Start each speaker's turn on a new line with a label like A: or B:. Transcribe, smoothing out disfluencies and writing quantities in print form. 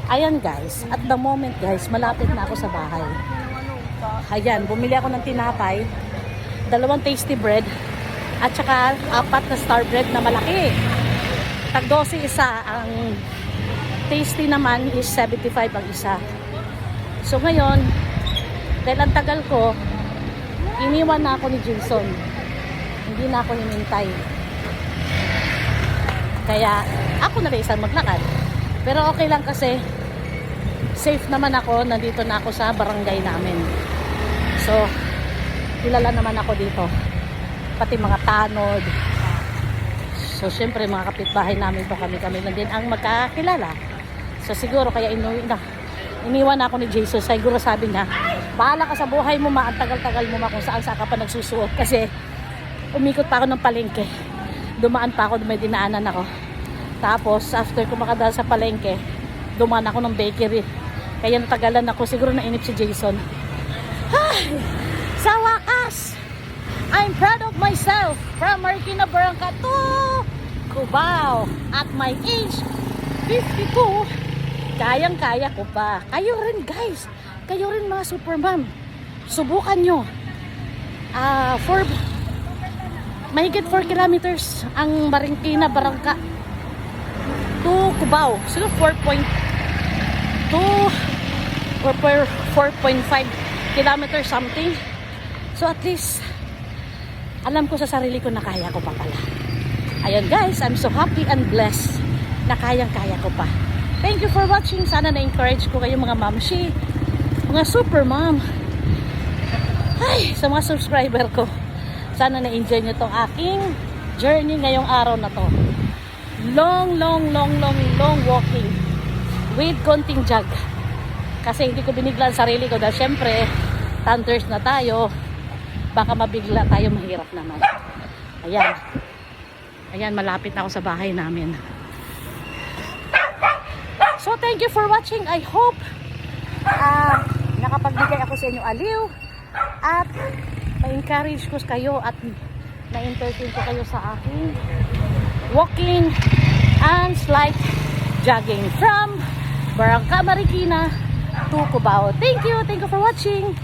A: Ayan guys, at the moment guys, malapit na ako sa bahay. Ayan, bumili ako ng tinapay, 2 tasty bread, at saka 4 na star bread na malaki. Tag 12 isa, ang tasty naman is 75 ang isa. So ngayon, dahil ang tagal ko, iniwan na ako ni Jason. Hindi na ako hinintay. Kaya ako na rin isang maglakad. Pero okay lang kasi safe naman ako, nandito na ako sa barangay namin. So, kilala naman ako dito. Pati mga tanod. So, syempre mga kapitbahay namin to, kami lang din ang magkakilala. So, siguro kaya iniwan ako ni Jesus. Siguro sabi niya, bahala ka sa buhay mo ma, ang tagal-tagal mo ma kung saan ka pa nagsusuot. Kasi, umikot pa ako ng palengke. Dumaan pa ako, may dinaanan ako. Tapos, after ko makadaan sa palengke, dumaan ako ng bakery. Kaya natagalan ako. Siguro nainip si Jason. Ay! Sa wakas! I'm proud of myself. From Marikina Barangka to Cubao. At my age, 52, kayang-kaya ko pa. Kayo rin guys. Kayo rin mga supermom. Subukan nyo. Mahigit 4 kilometers ang Marikina Barangka to Cubao. Sino 4.2 or 4.5 kilometers something. So at least alam ko sa sarili ko na kaya ko pa pala. Ayun guys, I'm so happy and blessed na kayang-kaya ko pa. Thank you for watching. Sana na-encourage ko kayo mga mamshi, mga super mom. Ay, sa mga subscriber ko. Sana na-enjoy nyo tong aking journey ngayong araw na to. Long walking with konting jog. Kasi hindi ko binigla ang sarili ko dahil syempre, thunders na tayo. Baka mabigla tayo, mahirap naman. Ayan. Ayan, malapit na ako sa bahay namin. So, thank you for watching. I hope nakapagbigay ako sa inyo aliw at ma-encourage ko kayo at na-entertain ko kayo sa aking walking and slight jogging from Barangka Marikina to Cubao. Thank you for watching.